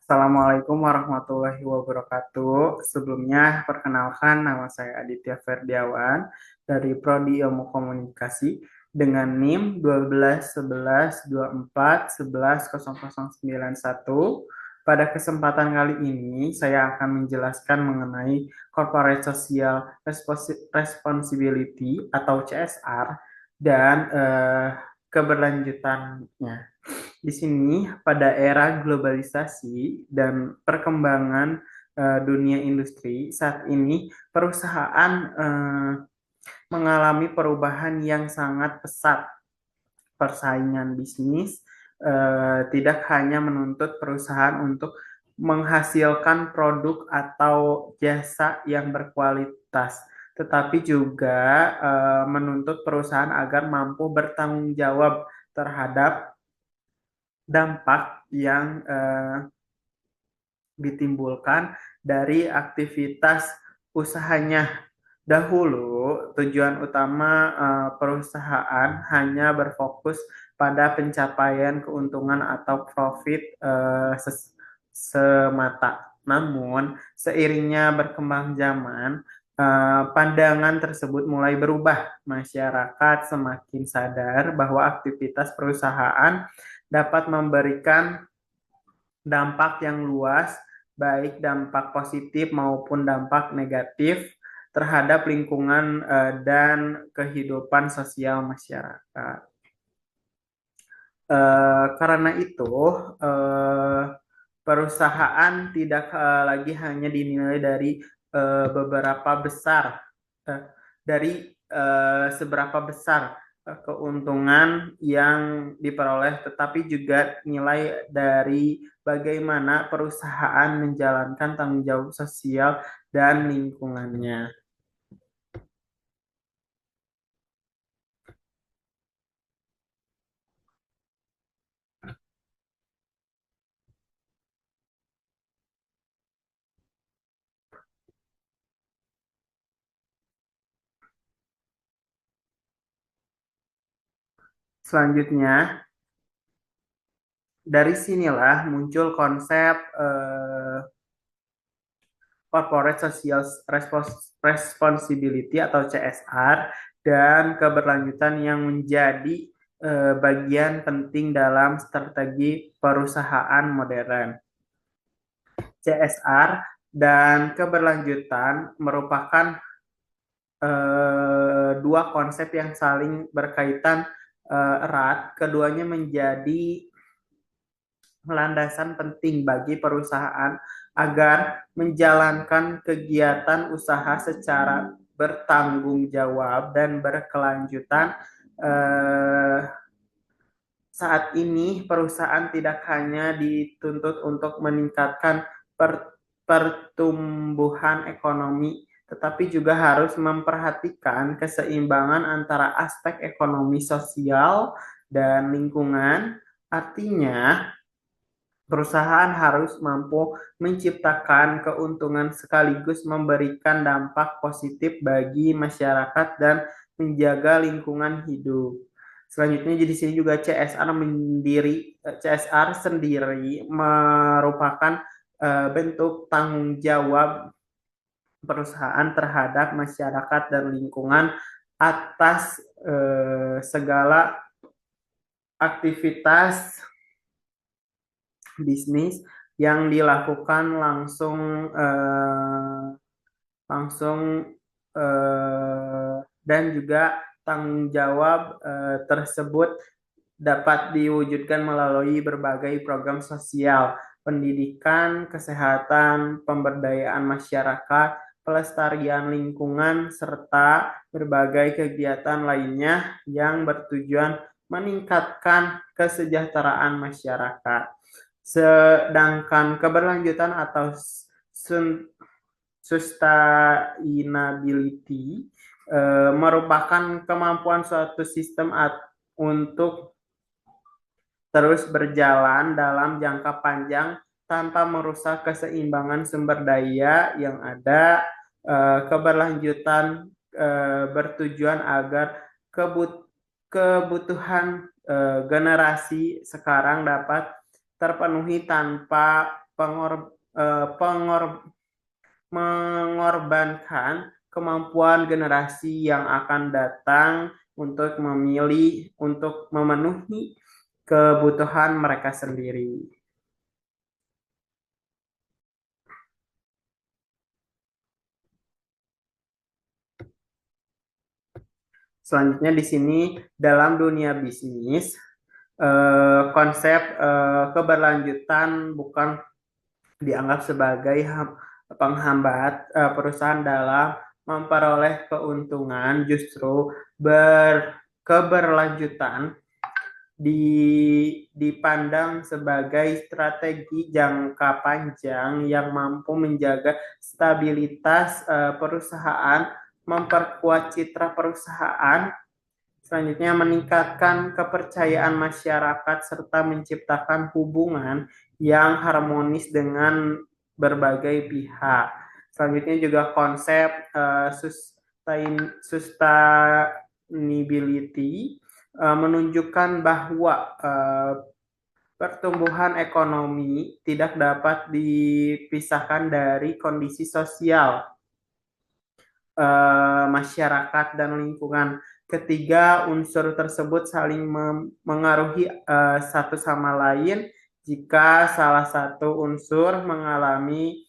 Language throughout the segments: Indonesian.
Assalamualaikum warahmatullahi wabarakatuh. Sebelumnya, perkenalkan nama saya Aditya Ferdiawan dari Prodi Ilmu Komunikasi dengan NIM 12 11 24 11 0091. Pada kesempatan kali ini, saya akan menjelaskan mengenai Corporate Social Responsibility atau CSR dan keberlanjutannya. Di sini, pada era globalisasi dan perkembangan dunia industri, saat ini perusahaan mengalami perubahan yang sangat pesat. Persaingan bisnis tidak hanya menuntut perusahaan untuk menghasilkan produk atau jasa yang berkualitas, tetapi juga menuntut perusahaan agar mampu bertanggung jawab terhadap dampak yang ditimbulkan dari aktivitas usahanya. Dahulu, tujuan utama perusahaan hanya berfokus pada pencapaian keuntungan atau profit semata. Namun, seiringnya berkembang zaman, pandangan tersebut mulai berubah. Masyarakat semakin sadar bahwa aktivitas perusahaan dapat memberikan dampak yang luas, baik dampak positif maupun dampak negatif terhadap lingkungan dan kehidupan sosial masyarakat. Karena itu, perusahaan tidak lagi hanya dinilai dari beberapa besar, dari seberapa besar keuntungan yang diperoleh, tetapi juga nilai dari bagaimana perusahaan menjalankan tanggung jawab sosial dan lingkungannya. Selanjutnya, dari sinilah muncul konsep Corporate Social Responsibility atau CSR dan keberlanjutan yang menjadi bagian penting dalam strategi perusahaan modern. CSR dan keberlanjutan merupakan dua konsep yang saling berkaitan erat. Keduanya menjadi landasan penting bagi perusahaan agar menjalankan kegiatan usaha secara bertanggung jawab dan berkelanjutan. Saat ini perusahaan tidak hanya dituntut untuk meningkatkan pertumbuhan ekonomi, tetapi juga harus memperhatikan keseimbangan antara aspek ekonomi, sosial, dan lingkungan. Artinya, perusahaan harus mampu menciptakan keuntungan sekaligus memberikan dampak positif bagi masyarakat dan menjaga lingkungan hidup. Selanjutnya di sini juga CSR sendiri merupakan bentuk tanggung jawab perusahaan terhadap masyarakat dan lingkungan atas segala aktivitas bisnis yang dilakukan langsung dan juga tanggung jawab tersebut dapat diwujudkan melalui berbagai program sosial, pendidikan, kesehatan, pemberdayaan masyarakat, pelestarian lingkungan, serta berbagai kegiatan lainnya yang bertujuan meningkatkan kesejahteraan masyarakat. Sedangkan keberlanjutan atau sustainability merupakan kemampuan suatu sistem untuk terus berjalan dalam jangka panjang tanpa merusak keseimbangan sumber daya yang ada. Keberlanjutan bertujuan agar kebutuhan generasi sekarang dapat terpenuhi tanpa mengorbankan kemampuan generasi yang akan datang untuk memenuhi kebutuhan mereka sendiri. Selanjutnya di sini dalam dunia bisnis, konsep keberlanjutan bukan dianggap sebagai penghambat perusahaan dalam memperoleh keuntungan, justru keberlanjutan dipandang sebagai strategi jangka panjang yang mampu menjaga stabilitas perusahaan, memperkuat citra perusahaan, selanjutnya meningkatkan kepercayaan masyarakat serta menciptakan hubungan yang harmonis dengan berbagai pihak. Selanjutnya juga konsep sustainability menunjukkan bahwa pertumbuhan ekonomi tidak dapat dipisahkan dari kondisi sosial masyarakat dan lingkungan. Ketiga unsur tersebut saling mengaruhi satu sama lain. Jika salah satu unsur mengalami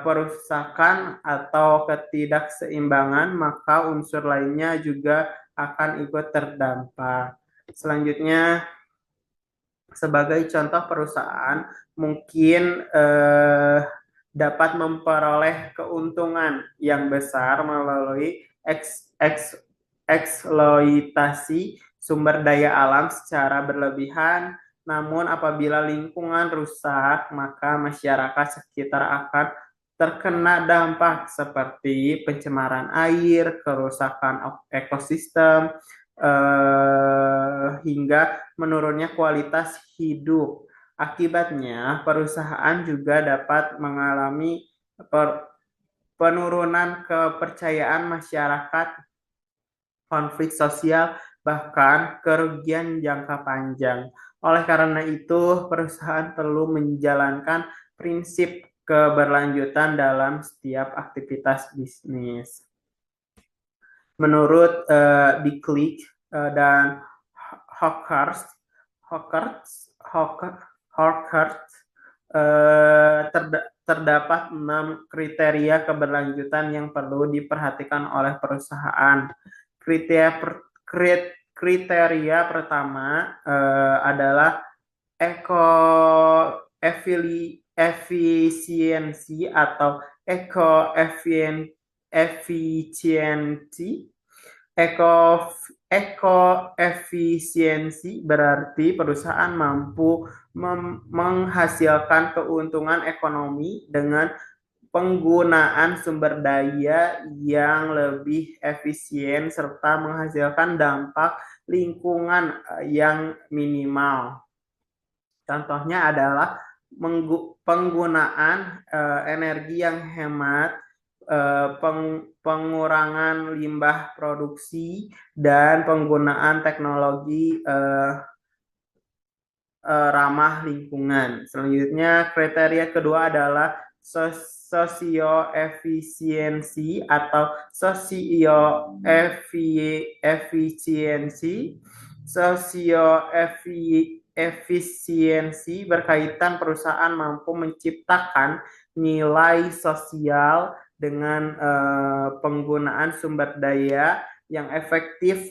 perusakan atau ketidakseimbangan, maka unsur lainnya juga akan ikut terdampak. Selanjutnya, sebagai contoh perusahaan mungkin dapat memperoleh keuntungan yang besar melalui eksploitasi sumber daya alam secara berlebihan. Namun apabila lingkungan rusak, maka masyarakat sekitar akan terkena dampak seperti pencemaran air, kerusakan ekosistem, hingga menurunnya kualitas hidup. Akibatnya, perusahaan juga dapat mengalami penurunan kepercayaan masyarakat, konflik sosial, bahkan kerugian jangka panjang. Oleh karena itu, perusahaan perlu menjalankan prinsip keberlanjutan dalam setiap aktivitas bisnis. Menurut Diclick dan Hawkers, terdapat 6 kriteria keberlanjutan yang perlu diperhatikan oleh perusahaan. Kriteria pertama adalah efisiensi atau efisiensi. Ekoefisiensi berarti perusahaan mampu menghasilkan keuntungan ekonomi dengan penggunaan sumber daya yang lebih efisien serta menghasilkan dampak lingkungan yang minimal. Contohnya adalah penggunaan energi yang hemat, pengurangan limbah produksi, dan penggunaan teknologi ramah lingkungan. Selanjutnya, kriteria kedua adalah sosioefisiensi atau sosioefisiensi. Sosioefisiensi berkaitan perusahaan mampu menciptakan nilai sosial dengan penggunaan sumber daya yang efektif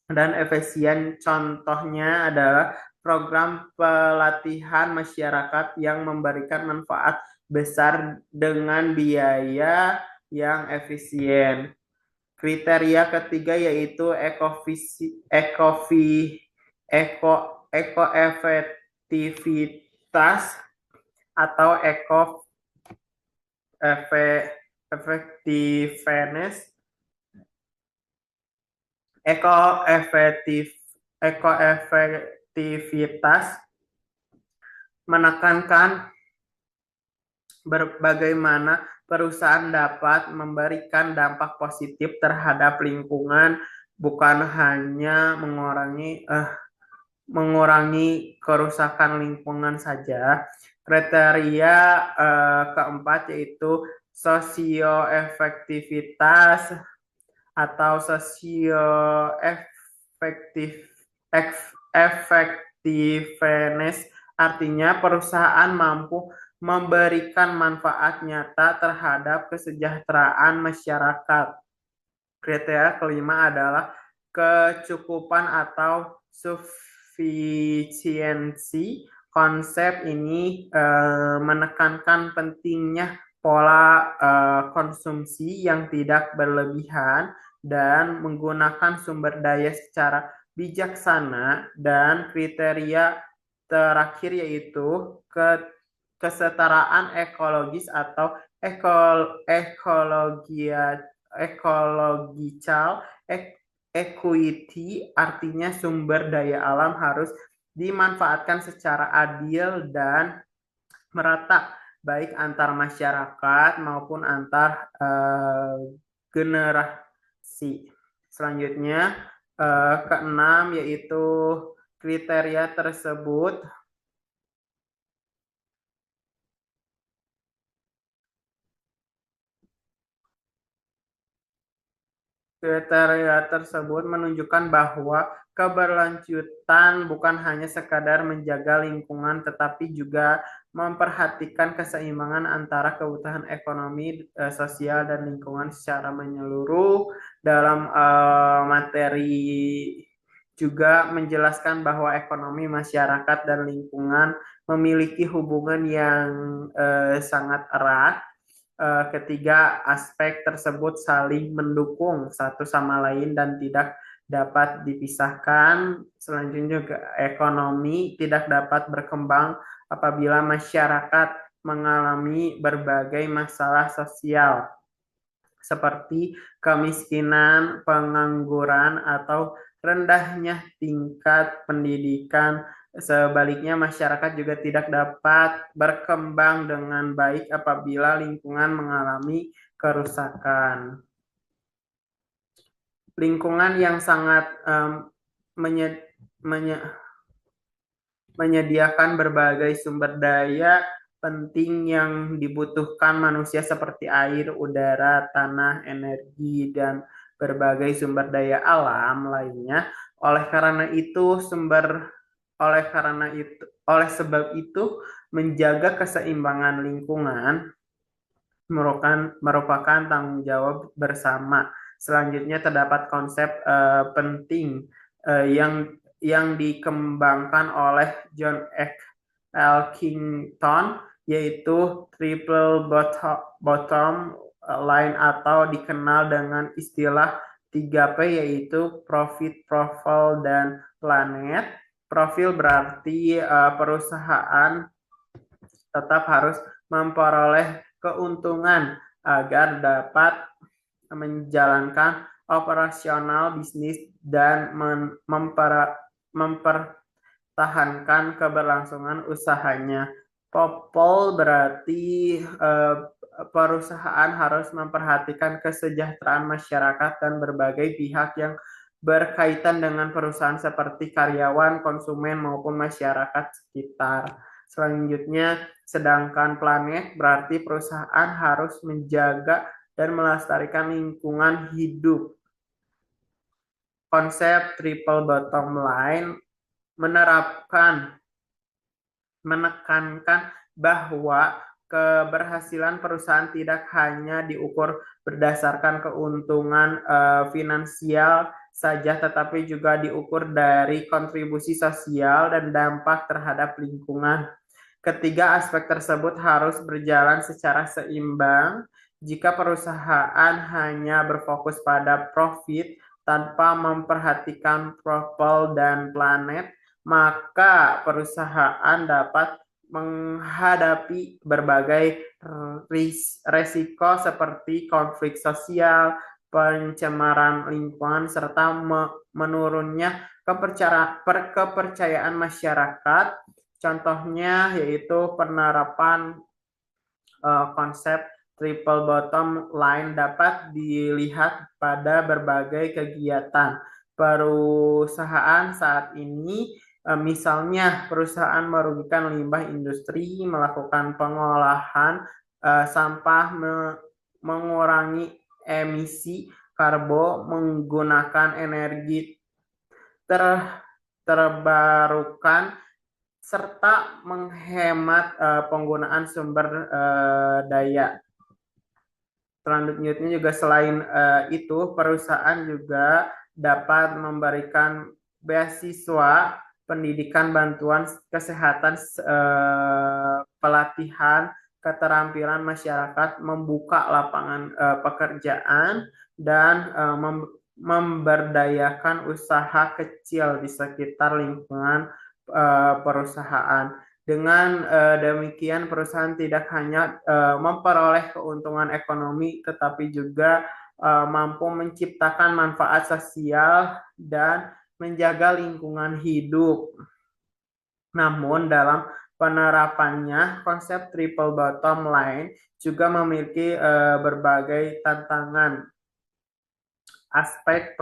dan efisien. Contohnya adalah program pelatihan masyarakat yang memberikan manfaat besar dengan biaya yang efisien. Kriteria ketiga yaitu ekoefektivitas atau ekoefektivitas menekankan bagaimana perusahaan dapat memberikan dampak positif terhadap lingkungan, bukan hanya mengurangi kerusakan lingkungan saja. Kriteria keempat yaitu sosioefektivitas atau effectiveness, artinya perusahaan mampu memberikan manfaat nyata terhadap kesejahteraan masyarakat. Kriteria kelima adalah kecukupan atau sufficiency. Konsep ini menekankan pentingnya pola konsumsi yang tidak berlebihan dan menggunakan sumber daya secara bijaksana, dan kriteria terakhir yaitu kesetaraan ekologis atau ecological equity, artinya sumber daya alam harus dimanfaatkan secara adil dan merata, baik antar masyarakat maupun antar generasi. Selanjutnya, keenam yaitu kriteria tersebut menunjukkan bahwa keberlanjutan bukan hanya sekadar menjaga lingkungan, tetapi juga memperhatikan keseimbangan antara kebutuhan ekonomi, sosial, dan lingkungan secara menyeluruh. Dalam materi juga menjelaskan bahwa ekonomi, masyarakat, dan lingkungan memiliki hubungan yang sangat erat. Ketiga aspek tersebut saling mendukung satu sama lain dan tidak dapat dipisahkan. Selanjutnya juga ekonomi tidak dapat berkembang apabila masyarakat mengalami berbagai masalah sosial seperti kemiskinan, pengangguran, atau rendahnya tingkat pendidikan. Sebaliknya, masyarakat juga tidak dapat berkembang dengan baik apabila lingkungan mengalami kerusakan. Lingkungan yang sangat menyediakan berbagai sumber daya penting yang dibutuhkan manusia seperti air, udara, tanah, energi, dan berbagai sumber daya alam lainnya. Oleh sebab itu, menjaga keseimbangan lingkungan merupakan tanggung jawab bersama. Selanjutnya terdapat konsep penting yang dikembangkan oleh John Elkington, yaitu triple bottom line atau dikenal dengan istilah 3P, yaitu profit, profile, dan planet. Profil berarti perusahaan tetap harus memperoleh keuntungan agar dapat menjalankan operasional bisnis dan mempertahankan keberlangsungan usahanya. Popol berarti perusahaan harus memperhatikan kesejahteraan masyarakat dan berbagai pihak yang berkaitan dengan perusahaan seperti karyawan, konsumen, maupun masyarakat sekitar. Selanjutnya, sedangkan planet berarti perusahaan harus menjaga dan melestarikan lingkungan hidup. Konsep triple bottom line menekankan bahwa keberhasilan perusahaan tidak hanya diukur berdasarkan keuntungan finansial saja, tetapi juga diukur dari kontribusi sosial dan dampak terhadap lingkungan. Ketiga aspek tersebut harus berjalan secara seimbang. Jika perusahaan hanya berfokus pada profit tanpa memperhatikan people dan planet, maka perusahaan dapat menghadapi berbagai risiko seperti konflik sosial, pencemaran lingkungan, serta menurunnya kepercayaan masyarakat. Contohnya yaitu penerapan konsep triple bottom line dapat dilihat pada berbagai kegiatan perusahaan saat ini, Misalnya perusahaan merugikan limbah industri, melakukan pengolahan sampah, mengurangi emisi karbon, menggunakan energi terbarukan, serta menghemat penggunaan sumber daya. Selanjutnya juga selain itu, perusahaan juga dapat memberikan beasiswa pendidikan, bantuan kesehatan, pelatihan, keterampilan masyarakat, membuka lapangan pekerjaan, dan memberdayakan usaha kecil di sekitar lingkungan perusahaan. Dengan demikian, perusahaan tidak hanya memperoleh keuntungan ekonomi, tetapi juga mampu menciptakan manfaat sosial dan menjaga lingkungan hidup. Namun, dalam penerapannya, konsep triple bottom line juga memiliki berbagai tantangan. Aspek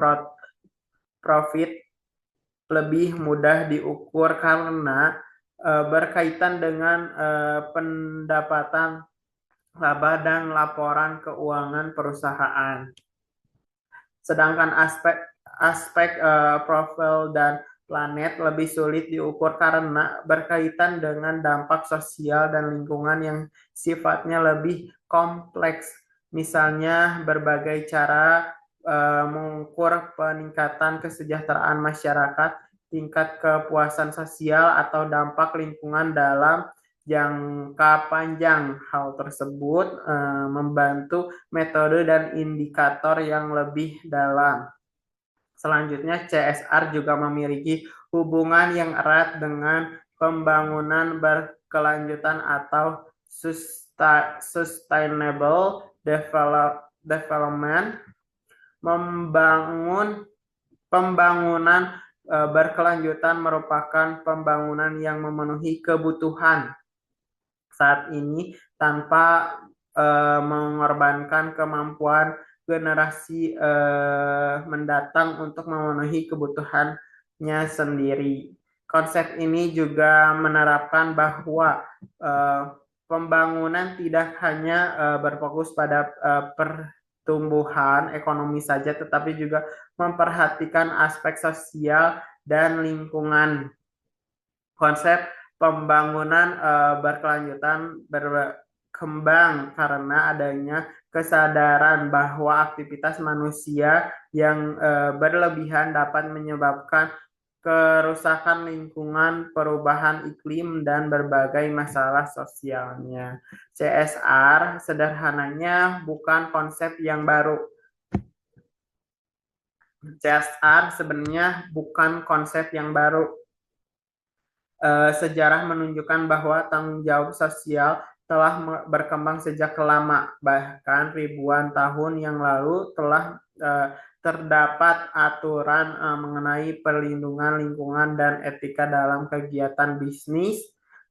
profit lebih mudah diukur karena berkaitan dengan pendapatan, laba, dan laporan keuangan perusahaan. Sedangkan aspek profil dan planet lebih sulit diukur karena berkaitan dengan dampak sosial dan lingkungan yang sifatnya lebih kompleks. Misalnya berbagai cara mengukur peningkatan kesejahteraan masyarakat, tingkat kepuasan sosial, atau dampak lingkungan dalam jangka panjang. Hal tersebut membantu metode dan indikator yang lebih dalam. Selanjutnya, CSR juga memiliki hubungan yang erat dengan pembangunan berkelanjutan atau sustainable development. Pembangunan berkelanjutan merupakan pembangunan yang memenuhi kebutuhan saat ini tanpa mengorbankan kemampuan generasi mendatang untuk memenuhi kebutuhannya sendiri. Konsep ini juga menerapkan bahwa pembangunan tidak hanya berfokus pada pertumbuhan ekonomi saja, tetapi juga memperhatikan aspek sosial dan lingkungan. Konsep pembangunan berkelanjutan berkembang karena adanya kesadaran bahwa aktivitas manusia yang berlebihan dapat menyebabkan kerusakan lingkungan, perubahan iklim, dan berbagai masalah sosialnya. CSR sederhananya bukan konsep yang baru. CSR sebenarnya bukan konsep yang baru. Sejarah menunjukkan bahwa tanggung jawab sosial telah berkembang sejak lama, bahkan ribuan tahun yang lalu telah terdapat aturan mengenai perlindungan lingkungan dan etika dalam kegiatan bisnis.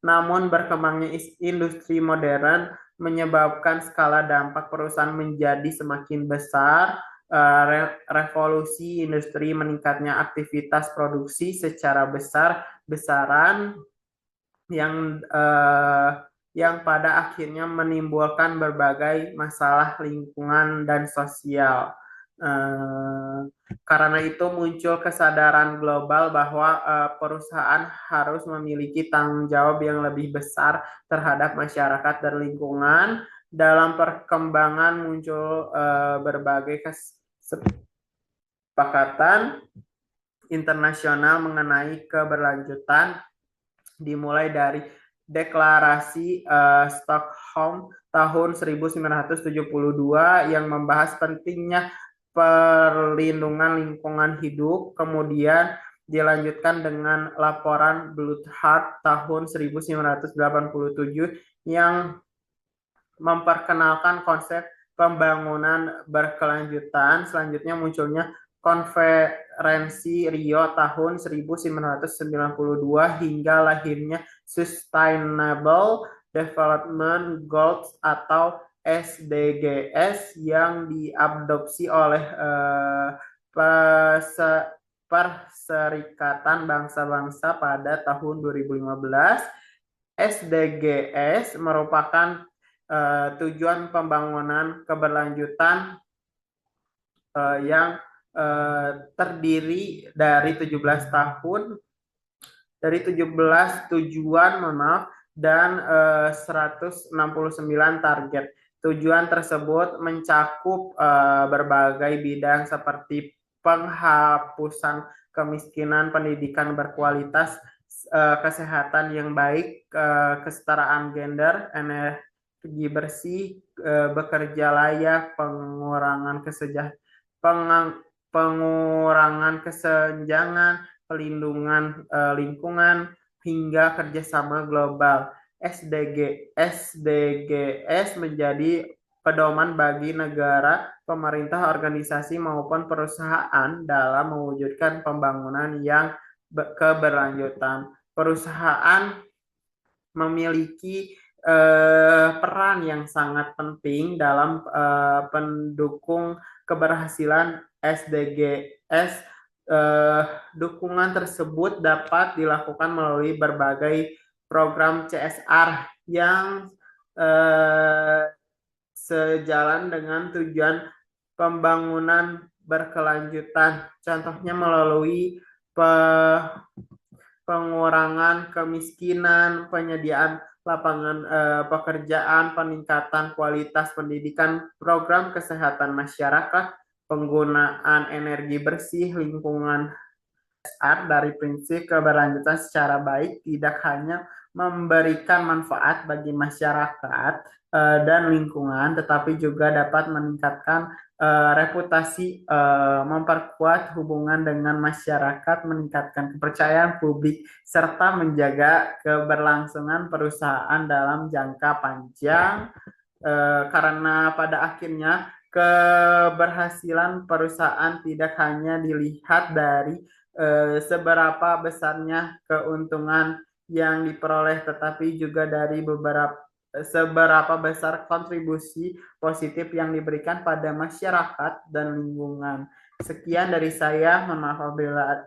Namun berkembangnya industri modern menyebabkan skala dampak perusahaan menjadi semakin besar. Revolusi industri, meningkatnya aktivitas produksi secara besaran yang pada akhirnya menimbulkan berbagai masalah lingkungan dan sosial. Karena itu muncul kesadaran global bahwa perusahaan harus memiliki tanggung jawab yang lebih besar terhadap masyarakat dan lingkungan. Dalam perkembangan muncul berbagai kesepakatan internasional mengenai keberlanjutan, dimulai dari Deklarasi Stockholm tahun 1972 yang membahas pentingnya perlindungan lingkungan hidup, kemudian dilanjutkan dengan laporan Bloothart tahun 1987 yang memperkenalkan konsep pembangunan berkelanjutan. Selanjutnya munculnya Konferensi Rio tahun 1992 hingga lahirnya Sustainable Development Goals atau SDGs yang diadopsi oleh Perserikatan Bangsa-Bangsa pada tahun 2015. SDGs merupakan tujuan pembangunan keberlanjutan yang terdiri dari 17 tahun, dari 17 tujuan, dan 169 target. Tujuan tersebut mencakup berbagai bidang seperti penghapusan kemiskinan, pendidikan berkualitas, kesehatan yang baik, kesetaraan gender, energi bersih, bekerja layak, pengurangan kesenjangan, pelindungan lingkungan, hingga kerjasama global. SDGs menjadi pedoman bagi negara, pemerintah, organisasi, maupun perusahaan dalam mewujudkan pembangunan yang keberlanjutan. Perusahaan memiliki peran yang sangat penting dalam pendukung keberhasilan SDGs. Dukungan tersebut dapat dilakukan melalui berbagai program CSR yang sejalan dengan tujuan pembangunan berkelanjutan. Contohnya melalui pengurangan kemiskinan, penyediaan lapangan pekerjaan, peningkatan kualitas pendidikan, program kesehatan masyarakat, penggunaan energi bersih, lingkungan. Dari prinsip keberlanjutan secara baik tidak hanya memberikan manfaat bagi masyarakat dan lingkungan, tetapi juga dapat meningkatkan reputasi, memperkuat hubungan dengan masyarakat, meningkatkan kepercayaan publik, serta menjaga keberlangsungan perusahaan dalam jangka panjang. Karena pada akhirnya keberhasilan perusahaan tidak hanya dilihat dari seberapa besarnya keuntungan yang diperoleh, tetapi juga dari seberapa besar kontribusi positif yang diberikan pada masyarakat dan lingkungan. Sekian dari saya, mohon maaf apabila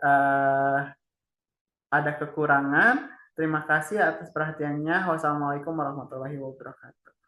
ada kekurangan. Terima kasih atas perhatiannya. Wassalamualaikum warahmatullahi wabarakatuh.